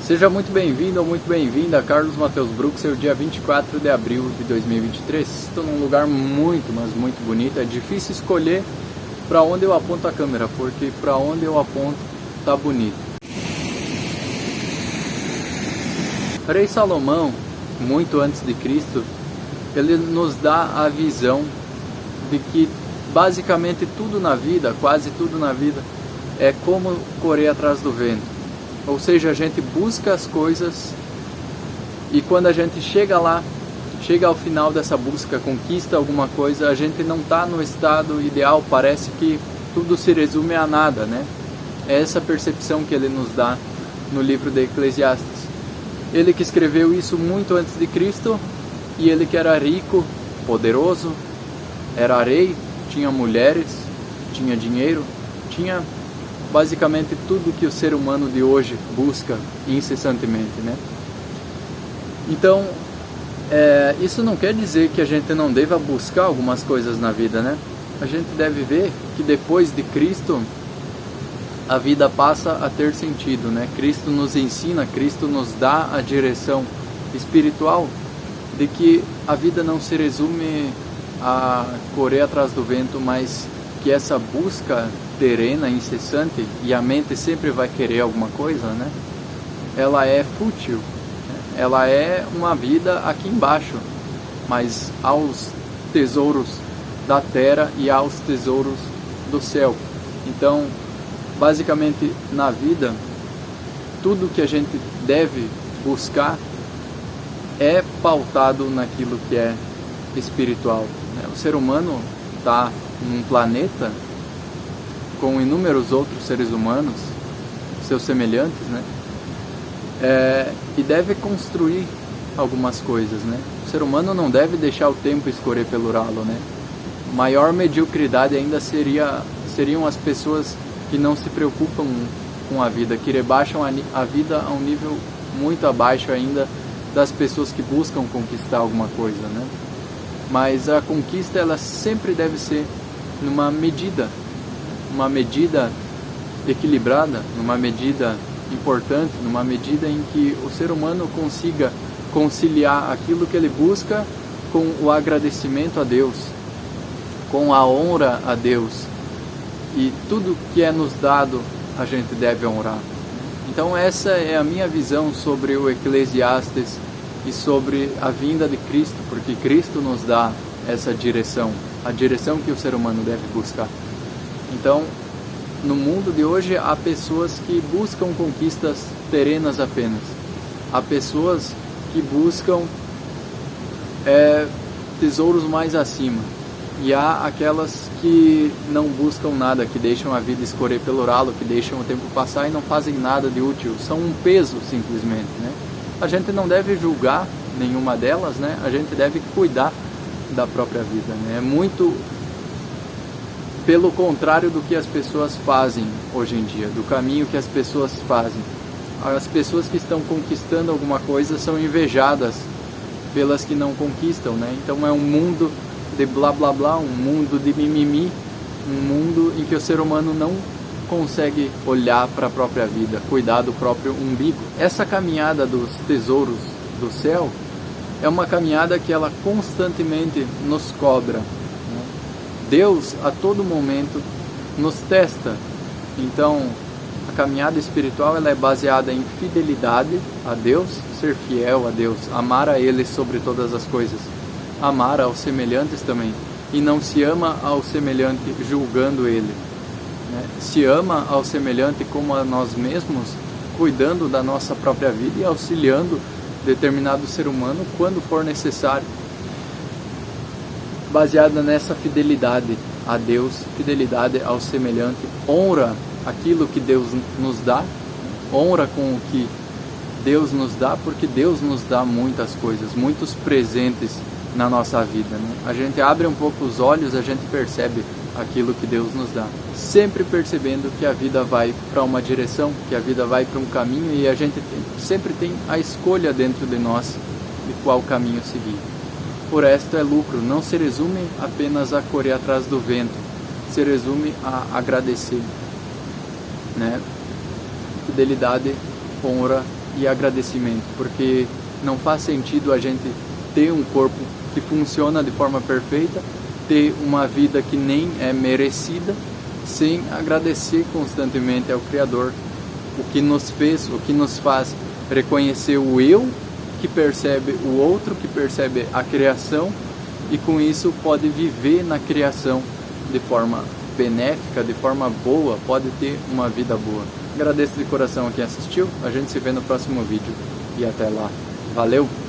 Seja muito bem-vindo ou muito bem-vinda a Carlos Mateus Brooks, seu dia 24 de abril de 2023. Estou num lugar muito, mas muito bonito. É difícil escolher para onde eu aponto a câmera, porque para onde eu aponto tá bonito. Rei Salomão, muito antes de Cristo, ele nos dá a visão de que basicamente tudo na vida, quase tudo na vida, é como correr atrás do vento. Ou seja, a gente busca as coisas e quando a gente chega lá, chega ao final dessa busca, conquista alguma coisa, a gente não está no estado ideal, parece que tudo se resume a nada, né? É essa percepção que ele nos dá no livro de Eclesiastes. Ele que escreveu isso muito antes de Cristo, e ele que era rico, poderoso, era rei, tinha mulheres, tinha dinheiro, tinha basicamente tudo que o ser humano de hoje busca incessantemente, né? Então, isso não quer dizer que a gente não deva buscar algumas coisas na vida, né? A gente deve ver que depois de Cristo, a vida passa a ter sentido, né? Cristo nos ensina, Cristo nos dá a direção espiritual de que a vida não se resume a correr atrás do vento, mas que essa busca terrena, incessante, e a mente sempre vai querer alguma coisa, né? Ela é fútil, ela é uma vida aqui embaixo, mas aos tesouros da terra e aos tesouros do céu. Então, basicamente, na vida, tudo que a gente deve buscar é pautado naquilo que é espiritual. O ser humano está num planeta com inúmeros outros seres humanos, seus semelhantes, né? E deve construir algumas coisas, né? O ser humano não deve deixar o tempo escorrer pelo ralo, né? Maior mediocridade ainda seriam as pessoas que não se preocupam com a vida, que rebaixam a vida a um nível muito abaixo ainda das pessoas que buscam conquistar alguma coisa, né? Mas a conquista, ela sempre deve ser numa medida, uma medida equilibrada, numa medida importante, numa medida em que o ser humano consiga conciliar aquilo que ele busca com o agradecimento a Deus, com a honra a Deus, e tudo que é nos dado a gente deve honrar. Então essa é a minha visão sobre o Eclesiastes e sobre a vinda de Cristo, porque Cristo nos dá essa direção, a direção que o ser humano deve buscar. Então, no mundo de hoje, há pessoas que buscam conquistas terrenas apenas. Há pessoas que buscam tesouros mais acima. E há aquelas que não buscam nada, que deixam a vida escorrer pelo ralo, que deixam o tempo passar e não fazem nada de útil. São um peso, simplesmente, né? A gente não deve julgar nenhuma delas, né? A gente deve cuidar da própria vida, né? É muito pelo contrário do que as pessoas fazem hoje em dia, do caminho que as pessoas fazem. As pessoas que estão conquistando alguma coisa são invejadas pelas que não conquistam, né? Então é um mundo de blá blá blá, um mundo de mimimi, um mundo em que o ser humano não consegue olhar para a própria vida, cuidar do próprio umbigo. Essa caminhada dos tesouros do céu é uma caminhada que ela constantemente nos cobra. Deus a todo momento nos testa. Então a caminhada espiritual, ela é baseada em fidelidade a Deus, ser fiel a Deus, amar a Ele sobre todas as coisas, amar aos semelhantes também, e não se ama ao semelhante julgando ele, né? Se ama ao semelhante como a nós mesmos, cuidando da nossa própria vida e auxiliando determinado ser humano quando for necessário, baseada nessa fidelidade a Deus, fidelidade ao semelhante, honra aquilo que Deus nos dá, honra com o que Deus nos dá, porque Deus nos dá muitas coisas, muitos presentes na nossa vida, né? A gente abre um pouco os olhos, a gente percebe aquilo que Deus nos dá, sempre percebendo que a vida vai para uma direção, que a vida vai para um caminho, e a gente sempre tem a escolha dentro de nós de qual caminho seguir. Por resto é lucro, não se resume apenas a correr atrás do vento, se resume a agradecer, né? Fidelidade, honra e agradecimento, porque não faz sentido a gente ter um corpo que funciona de forma perfeita, ter uma vida que nem é merecida, sem agradecer constantemente ao Criador, o que nos fez, o que nos faz reconhecer o eu, que percebe o outro, que percebe a criação, e com isso pode viver na criação de forma benéfica, de forma boa, pode ter uma vida boa. Agradeço de coração a quem assistiu, a gente se vê no próximo vídeo e até lá. Valeu!